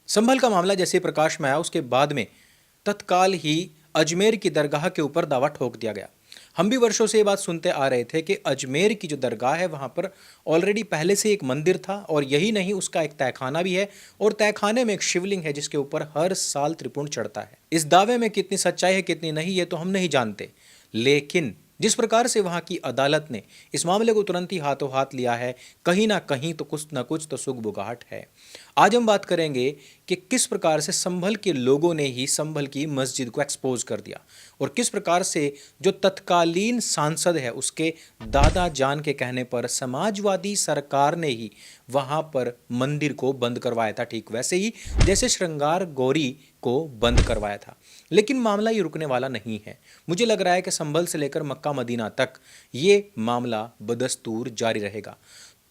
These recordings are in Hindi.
संभल का मामला जैसे प्रकाश में आया उसके बाद में तत्काल ही अजमेर की दरगाह के ऊपर दावा ठोक दिया गया। हम भी वर्षों से ये बात सुनते आ रहे थे कि अजमेर की जो दरगाह है वहां पर ऑलरेडी पहले से एक मंदिर था और यही नहीं उसका एक तहखाना भी है और तहखाने में एक शिवलिंग है जिसके ऊपर हर साल त्रिपुंड चढ़ता है। इस दावे में कितनी सच्चाई है कितनी नहीं ये तो हम नहीं जानते, लेकिन जिस प्रकार से वहां की अदालत ने इस मामले को तुरंत ही हाथों हाथ लिया है, कहीं ना कहीं तो कुछ ना कुछ तो सुगबुगाहट है। आज हम बात करेंगे कि किस प्रकार से संभल के लोगों ने ही संभल की मस्जिद को एक्सपोज कर दिया और किस प्रकार से जो तत्कालीन सांसद है उसके दादा जान के कहने पर समाजवादी सरकार ने ही वहां पर मंदिर को बंद करवाया था, ठीक वैसे ही जैसे श्रृंगार गौरी को बंद करवाया था। लेकिन मामला ये रुकने वाला नहीं है। मुझे लग रहा है कि संभल से लेकर मक्का मदीना तक ये मामला बदस्तूर जारी रहेगा।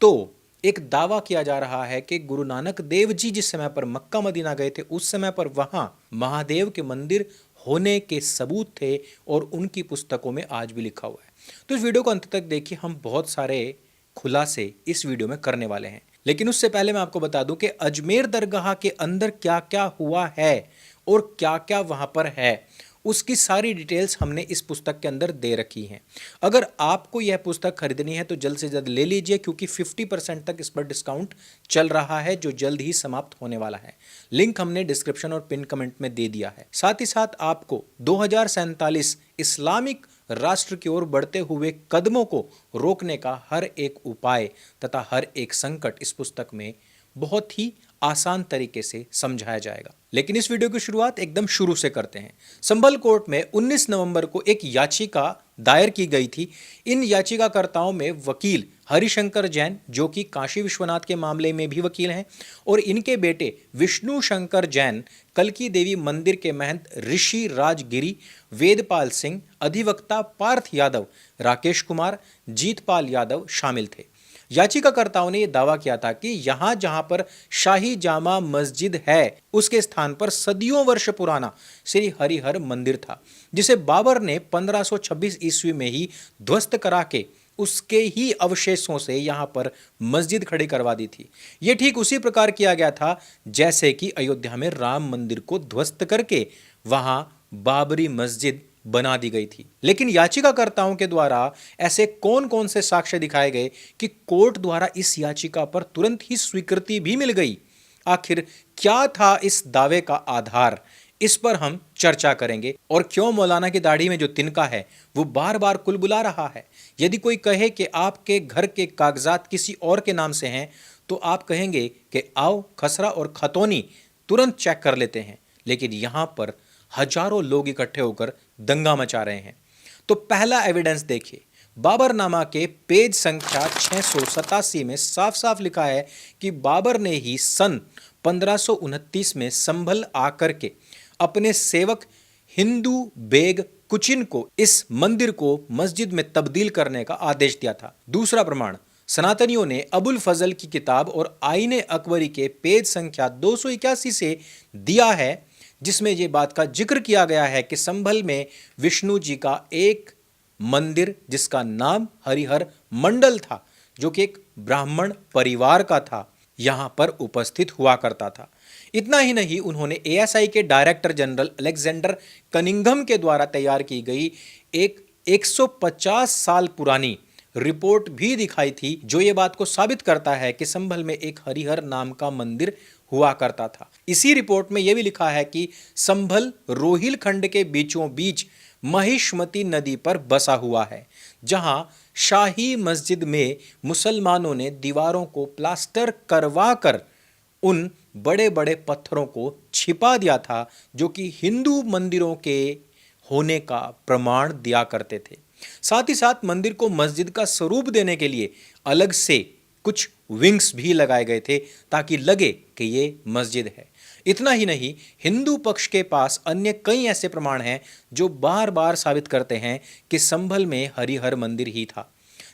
तो एक दावा किया जा रहा है कि गुरु नानक देव जी जिस समय पर मक्का मदीना गए थे उस समय पर वहां महादेव के मंदिर होने के सबूत थे और उनकी पुस्तकों में आज भी लिखा हुआ है। तो इस वीडियो को अंत तक देखिए, हम बहुत सारे खुलासे इस वीडियो में करने वाले हैं। लेकिन उससे पहले मैं आपको बता दूं कि अजमेर दरगाह के अंदर क्या क्या हुआ है और क्या क्या वहां पर है उसकी सारी डिटेल्स हमने इस पुस्तक के अंदर दे रखी हैं। अगर आपको यह पुस्तक खरीदनी है तो जल्द से जल्द ले लीजिए, क्योंकि 50% तक इस पर डिस्काउंट चल रहा है जो जल्द ही समाप्त होने वाला है। लिंक हमने डिस्क्रिप्शन और पिन कमेंट में दे दिया है। साथ ही साथ आपको 2047 इस्लामिक राष्ट्र की ओर बढ़ते हुए कदमों को रोकने का हर एक उपाय तथा हर एक संकट इस पुस्तक में बहुत ही आसान तरीके से समझाया जाएगा। लेकिन इस वीडियो की शुरुआत एकदम शुरू से करते हैं। संभल कोर्ट में 19 नवंबर को एक याचिका दायर की गई थी। इन याचिकाकर्ताओं में वकील हरिशंकर जैन, जो कि काशी विश्वनाथ के मामले में भी वकील हैं, और इनके बेटे विष्णु शंकर जैन, कल्की देवी मंदिर के महंत ऋषि राजगिरी, वेदपाल सिंह, अधिवक्ता पार्थ यादव, राकेश कुमार, जीतपाल यादव शामिल थे। याचिकाकर्ताओं ने यह दावा किया था कि यहां जहां पर शाही जामा मस्जिद है उसके स्थान पर सदियों वर्ष पुराना श्री हरिहर मंदिर था, जिसे बाबर ने 1526 ईस्वी में ही ध्वस्त करा के उसके ही अवशेषों से यहां पर मस्जिद खड़ी करवा दी थी। यह ठीक उसी प्रकार किया गया था जैसे कि अयोध्या में राम मंदिर को ध्वस्त करके वहां बाबरी मस्जिद बना दी गई थी। लेकिन याचिकाकर्ताओं के द्वारा ऐसे कौन कौन से साक्ष्य दिखाए गए कि कोर्ट द्वारा इस याचिका पर तुरंत ही स्वीकृति भी मिल गई? आखिर क्या था इस दावे का आधार? इस पर हम चर्चा करेंगे। और क्यों मौलाना की दाढ़ी में जो तिनका है वो बार बार कुलबुला रहा है? यदि कोई कहे कि आपके घर के कागजात किसी और के नाम से हैं तो आप कहेंगे कि आओ खसरा और खतौनी तुरंत चेक कर लेते हैं। लेकिन यहां पर हजारों लोग इकट्ठे होकर दंगा मचा रहे हैं। तो पहला एविडेंस देखिए। बाबरनामा के पेज संख्या 687 में साफ साफ लिखा है कि बाबर ने ही सन 1529 में संभल आकर के अपने सेवक हिंदू बेग कुचिन को इस मंदिर को मस्जिद में तब्दील करने का आदेश दिया था। दूसरा प्रमाण सनातनियों ने अबुल फजल की किताब और आईने अकबरी के पेज संख्या 281 से दिया है, जिसमें यह बात का जिक्र किया गया है कि संभल में विष्णु जी का एक मंदिर जिसका नाम हरिहर मंडल था, जो कि एक ब्राह्मण परिवार का था, यहां पर उपस्थित हुआ करता था। इतना ही नहीं, उन्होंने एएसआई के डायरेक्टर जनरल अलेक्जेंडर कनिंघम के द्वारा तैयार की गई एक 150 साल पुरानी रिपोर्ट भी दिखाई थी, जो ये बात को साबित करता है कि संभल में एक हरिहर नाम का मंदिर हुआ करता था। इसी रिपोर्ट में यह भी लिखा है कि संभल रोहिलखंड के बीचों बीच महिष्मती नदी पर बसा हुआ है, जहां शाही मस्जिद में मुसलमानों ने दीवारों को प्लास्टर करवा कर उन बड़े बड़े पत्थरों को छिपा दिया था, जो कि हिंदू मंदिरों के होने का प्रमाण दिया करते थे। साथ ही साथ मंदिर को मस्जिद का स्वरूप देने के लिए अलग से कुछ विंग्स भी लगाए गए थे ताकि लगे कि ये मस्जिद है। इतना ही नहीं, हिंदू पक्ष के पास अन्य कई ऐसे प्रमाण हैं जो बार बार साबित करते हैं कि संभल में हरिहर मंदिर ही था।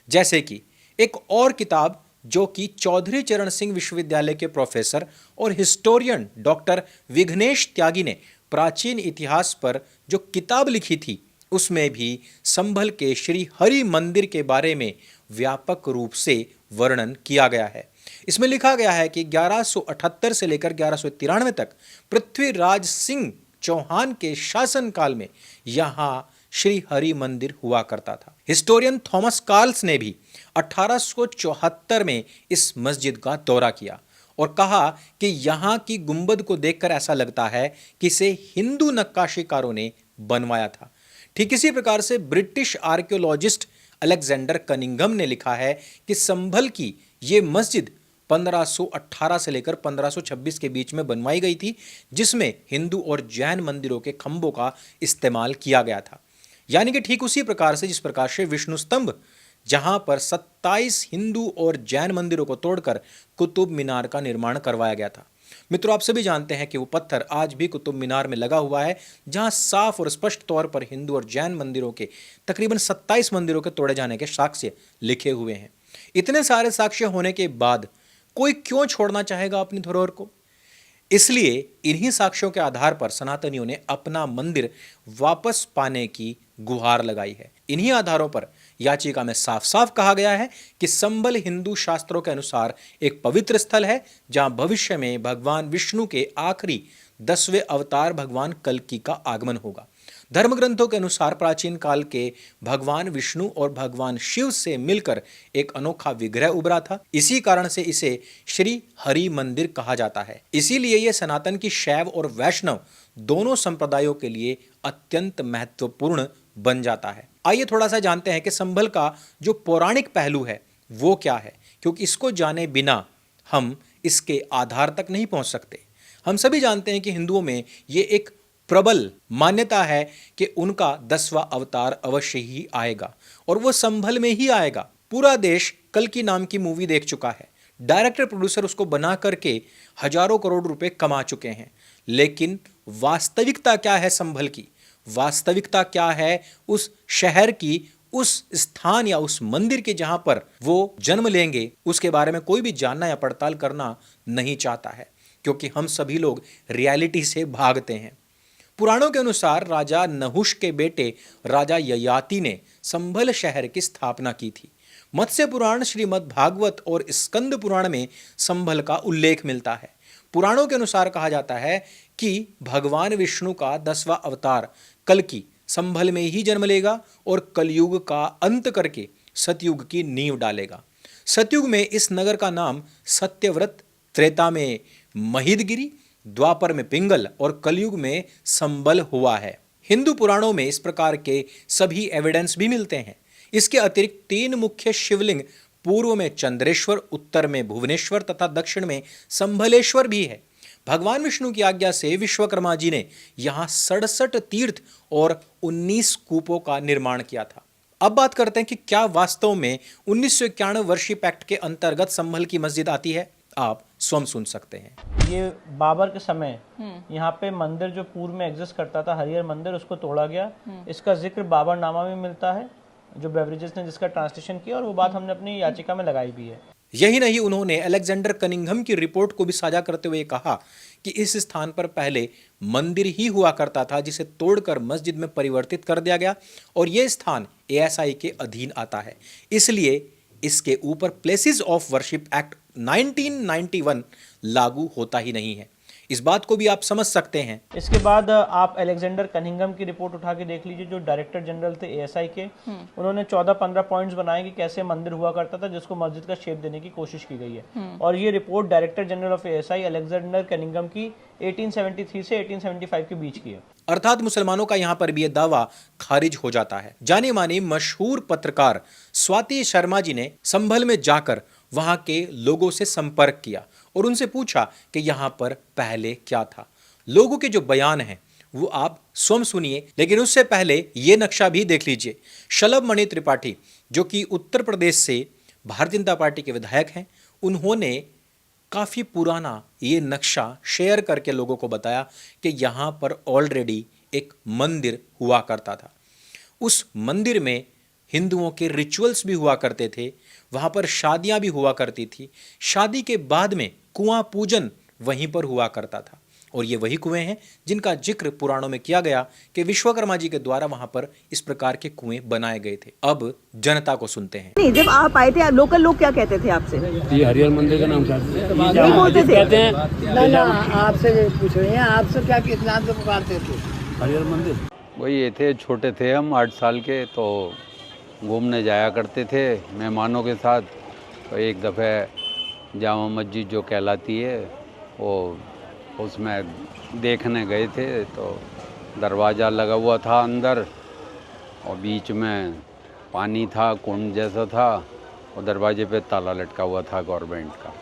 जैसे कि एक और किताब जो कि चौधरी चरण सिंह विश्वविद्यालय के प्रोफेसर और हिस्टोरियन डॉक्टर विघ्नेश त्यागी ने प्राचीन इतिहास पर जो किताब लिखी थी, उसमें भी संभल के श्री हरि मंदिर के बारे में व्यापक रूप से वर्णन किया गया है। इसमें लिखा गया है कि 1178 से लेकर 1193 तक पृथ्वीराज सिंह चौहान के शासनकाल में यहां श्री हरि मंदिर हुआ करता था। हिस्टोरियन थॉमस कार्ल्स ने भी 1874 में इस मस्जिद का दौरा किया और कहा कि यहाँ की गुंबद को देखकर ऐसा लगता है कि इसे हिंदू नक्काशीकारों ने बनवाया था। ठीक इसी प्रकार से ब्रिटिश आर्कियोलॉजिस्ट अलेक्जेंडर कनिंघम ने लिखा है कि संभल की ये मस्जिद 1518 से लेकर 1526 के बीच में बनवाई गई थी, जिसमें हिंदू और जैन मंदिरों के खंभों का इस्तेमाल किया गया था। यानी कि ठीक उसी प्रकार से जिस प्रकार से विष्णु स्तंभ, जहां पर 27 हिंदू और जैन मंदिरों को तोड़कर कुतुब मीनार का निर्माण करवाया गया था। मित्रों, आप सभी जानते हैं कि वो पत्थर आज भी कुतुब मीनार में लगा हुआ है, जहां साफ और स्पष्ट तौर पर हिंदू और जैन मंदिरों के तकरीबन 27 मंदिरों के तोड़े जाने के साक्ष्य लिखे हुए हैं। इतने सारे साक्ष्य होने के बाद कोई क्यों छोड़ना चाहेगा अपनी धरोहर को? इसलिए इन्हीं साक्ष्यों के आधार पर सनातनियों ने अपना मंदिर वापस पाने की गुहार लगाई है। इन्हीं आधारों पर याचिका में साफ साफ कहा गया है कि संबल हिंदू शास्त्रों के अनुसार एक पवित्र स्थल है, जहां भविष्य में भगवान विष्णु के आखिरी 10वें अवतार भगवान कल्कि का आगमन होगा। धर्म ग्रंथों के अनुसार प्राचीन काल के भगवान विष्णु और भगवान शिव से मिलकर एक अनोखा विग्रह उभरा था। इसी कारण से इसे श्री हरि मंदिर कहा जाता है। इसीलिए यह सनातन की शैव और वैष्णव दोनों संप्रदायों के लिए अत्यंत महत्वपूर्ण बन जाता है। आइए थोड़ा सा जानते हैं कि संभल का जो पौराणिक पहलू है वो क्या है, क्योंकि इसको जाने बिना हम इसके आधार तक नहीं पहुंच सकते। हम सभी जानते हैं कि हिंदुओं में ये एक प्रबल मान्यता है कि उनका 10वां अवतार अवश्य ही आएगा और वो संभल में ही आएगा। पूरा देश कल्कि नाम की मूवी देख चुका है, डायरेक्टर प्रोड्यूसर उसको बना करके हजारों करोड़ रुपए कमा चुके हैं, लेकिन वास्तविकता क्या है संभल की? वास्तविकता क्या है उस शहर की, उस स्थान या उस मंदिर के जहां पर वो जन्म लेंगे? उसके बारे में कोई भी जानना या पड़ताल करना नहीं चाहता है, क्योंकि हम सभी लोग रियलिटी से भागते हैं। पुराणों के अनुसार राजा नहुष के बेटे राजा ययाति ने संभल शहर की स्थापना की थी। मत्स्य पुराण, श्रीमद् भागवत और स्कंद पुराण में संभल का उल्लेख मिलता है। पुराणों के अनुसार कहा जाता है कि भगवान विष्णु का 10वां अवतार कल्कि संभल में ही जन्म लेगा और कलयुग का अंत करके सतयुग की नींव डालेगा। सतयुग में इस नगर का नाम सत्यव्रत, त्रेता में महिदगिरी, द्वापर में पिंगल और कलयुग में संबल हुआ है। हिंदू पुराणों में इस प्रकार के सभी एविडेंस भी मिलते हैं। इसके अतिरिक्त 3 मुख्य शिवलिंग, पूर्व में चंद्रेश्वर, उत्तर में भुवनेश्वर तथा दक्षिण में संभलेश्वर भी है। भगवान विष्णु की आज्ञा से विश्वकर्मा जी ने यहाँ 67 तीर्थ और 19 कूपों का निर्माण किया था। अब बात करते हैं कि क्या वास्तव में 1991 वर्षिप एक्ट के अंतर्गत संभल की मस्जिद आती है। आप स्वयं सुन सकते हैं। ये बाबर के समय यहाँ पे मंदिर जो पूर्व में एग्जिस्ट करता था, हरिहर मंदिर, उसको तोड़ा गया। इसका जिक्र बाबरनामा में मिलता है, जो बेवरेजेस ने जिसका ट्रांसलेशन किया, और वो बात हमने अपनी याचिका में लगाई भी है। यही नहीं, उन्होंने अलेक्जेंडर कनिंघम की रिपोर्ट को भी साझा करते हुए कहा कि इस स्थान पर पहले मंदिर ही हुआ करता था, जिसे तोड़कर मस्जिद में परिवर्तित कर दिया गया और यह स्थान एएसआई के अधीन आता है। इसलिए इसके ऊपर प्लेसेस ऑफ वर्शिप एक्ट 1991 लागू होता ही नहीं है। इस बात को भी आप समझ सकते हैं। इसके बाद आप अलेक्जेंडर कनिंघम की रिपोर्ट उठा के देख लीजिए, जो डायरेक्टर जनरल थे एएसआई के। उन्होंने 14-15 पॉइंट्स बनाए कि कैसे मंदिर हुआ करता था, जिसको मस्जिद का शेप देने की कोशिश की गई है। और ये report director general of ASI Alexander Cunningham की 1873 से 1875 के बीच की है। अर्थात मुसलमानों का यहां पर भी यह दावा खारिज हो जाता है। जानी मानी मशहूर पत्रकार स्वाति शर्मा जी ने संभल में जाकर वहां के लोगों से संपर्क किया और उनसे पूछा कि यहां पर पहले क्या था। लोगों के जो बयान हैं वो आप स्वयं सुनिए, लेकिन उससे पहले ये नक्शा भी देख लीजिए। शलभ मणि त्रिपाठी, जो कि उत्तर प्रदेश से भारतीय जनता पार्टी के विधायक हैं, उन्होंने काफ़ी पुराना ये नक्शा शेयर करके लोगों को बताया कि यहाँ पर ऑलरेडी एक मंदिर हुआ करता था। उस मंदिर में हिंदुओं के रिचुअल्स भी हुआ करते थे, वहाँ पर शादियाँ भी हुआ करती थी। शादी के बाद में कुआं पूजन वहीं पर हुआ करता था और ये वही कुएं हैं जिनका जिक्र पुराणों में किया गया कि विश्वकर्मा जी के द्वारा वहां पर इस प्रकार के कुएं बनाए गए थे। अब जनता को सुनते हैं। नहीं, जब आप आए थे लोकल लोग क्या कहते थे आपसे? ये हरिहर मंदिर का नाम नहीं बोलते थे? कहते हैं ना ना, आपसे पूछ रहे हैं, आपसे क्या किस नाम से पुकारते थे? हरिहर मंदिर। वही ये थे, छोटे थे हम 8 साल के, तो घूमने जाया करते थे मेहमानों के साथ। तो एक दफ़े जामा मस्जिद जो कहलाती है वो उसमें देखने गए थे, तो दरवाज़ा लगा हुआ था अंदर और बीच में पानी था, कुंड जैसा था, और दरवाजे पे ताला लटका हुआ था गवर्नमेंट का।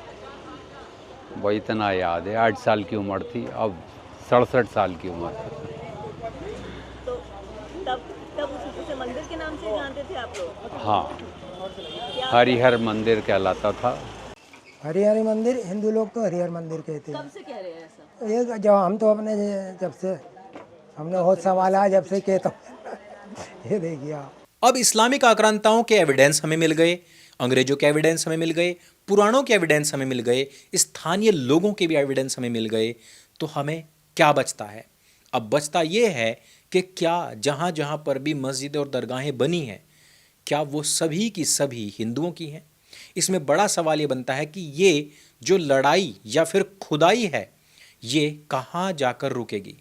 वही इतना याद है। 8 साल की उम्र थी, अब 67 साल की उम्र है। तो तब उसे मंदिर के नाम से जानते थे आप लोग? हाँ, हरिहर मंदिर कहलाता था। हरिहर मंदिर, हिंदू लोग तो हरिहर मंदिर कहते हैं। कब से कह रहे हैं ऐसा? ये जब हम तो अपने जब से हमने होश संभाला जब से कहता हूँ ये देखिए आप। अब इस्लामिक आक्रांताओं के एविडेंस हमें मिल गए, अंग्रेजों के एविडेंस हमें मिल गए, पुराणों के एविडेंस हमें मिल गए, स्थानीय लोगों के भी एविडेंस हमें मिल गए। तो हमें क्या बचता है? अब बचता ये है कि क्या जहाँ जहाँ पर भी मस्जिदें और दरगाहें बनी हैं, क्या वो सभी की सभी हिंदुओं की हैं? इसमें बड़ा सवाल ये बनता है कि ये जो लड़ाई या फिर खुदाई है, ये कहाँ जाकर रुकेगी?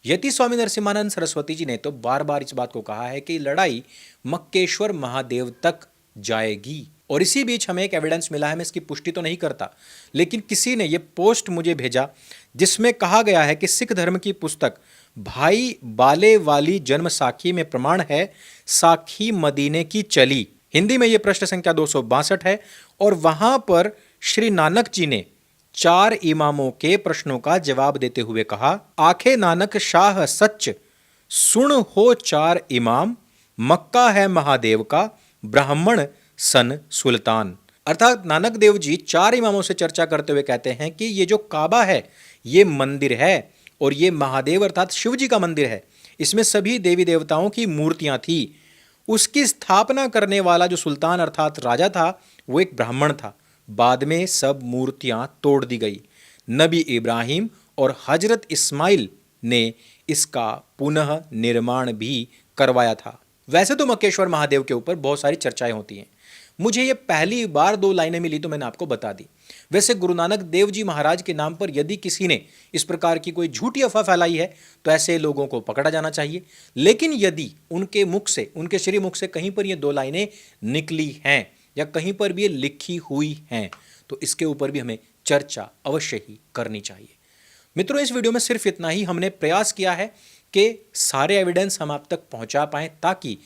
यति स्वामी नरसिम्हानंद सरस्वती जी ने तो बार बार इस बात को कहा है कि लड़ाई मक्केश्वर महादेव तक जाएगी। और इसी बीच हमें एक एविडेंस मिला है, मैं इसकी पुष्टि तो नहीं करता, लेकिन किसी ने ये पोस्ट मुझे भेजा जिसमें कहा गया है कि सिख धर्म की पुस्तक भाई बाले वाली जन्म साखी में प्रमाण है, साखी मदीने की चली। हिंदी में ये प्रश्न संख्या 262 है और वहां पर श्री नानक जी ने 4 इमामों के प्रश्नों का जवाब देते हुए कहा, आखे नानक शाह सच सुन हो 4 इमाम, मक्का है महादेव का, ब्राह्मण सन सुल्तान। अर्थात नानक देव जी 4 इमामों से चर्चा करते हुए कहते हैं कि ये जो काबा है ये मंदिर है और ये महादेव अर्थात शिव जी का मंदिर है। इसमें सभी देवी देवताओं की मूर्तियां थी। उसकी स्थापना करने वाला जो सुल्तान अर्थात राजा था वो एक ब्राह्मण था। बाद में सब मूर्तियां तोड़ दी गई। नबी इब्राहिम और हजरत इस्माइल ने इसका पुनः निर्माण भी करवाया था। वैसे तो मक्केश्वर महादेव के ऊपर बहुत सारी चर्चाएं होती हैं, मुझे ये पहली बार 2 लाइनें मिली तो मैंने आपको बता दी। वैसे गुरु नानक देव जी महाराज के नाम पर यदि किसी ने इस प्रकार की कोई झूठी अफवाह फैलाई है तो ऐसे लोगों को पकड़ा जाना चाहिए। लेकिन यदि उनके मुख से, उनके श्रीमुख से कहीं पर ये 2 लाइनें निकली हैं या कहीं पर भी ये लिखी हुई हैं तो इसके ऊपर भी हमें चर्चा अवश्य ही करनी चाहिए। मित्रों, इस वीडियो में सिर्फ इतना ही। हमने प्रयास किया है कि सारे एविडेंस हम आप तक पहुंचा पाएं ताकि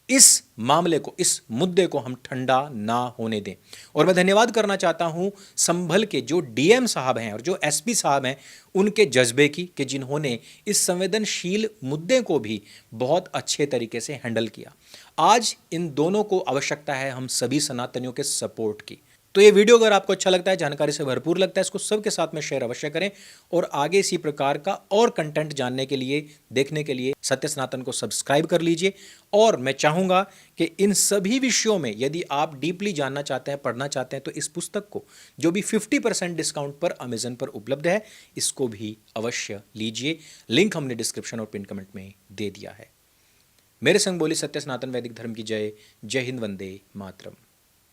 इस मामले को, इस मुद्दे को हम ठंडा ना होने दें। और मैं धन्यवाद करना चाहता हूं संभल के जो डीएम साहब हैं और जो एसपी साहब हैं उनके जज्बे की, कि जिन्होंने इस संवेदनशील मुद्दे को भी बहुत अच्छे तरीके से हैंडल किया। आज इन दोनों को आवश्यकता है हम सभी सनातनियों के सपोर्ट की। तो ये वीडियो अगर आपको अच्छा लगता है, जानकारी से भरपूर लगता है, इसको सबके साथ में शेयर अवश्य करें और आगे इसी प्रकार का और कंटेंट जानने के लिए, देखने के लिए सत्य सनातन को सब्सक्राइब कर लीजिए। और मैं चाहूँगा कि इन सभी विषयों में यदि आप डीपली जानना चाहते हैं, पढ़ना चाहते हैं, तो इस पुस्तक को जो भी 50% डिस्काउंट पर अमेजन पर उपलब्ध है, इसको भी अवश्य लीजिए। लिंक हमने डिस्क्रिप्शन और पिन कमेंट में दे दिया है। मेरे संग बोली सत्य सनातन वैदिक धर्म की जय। जय हिंद, वंदे मातरम।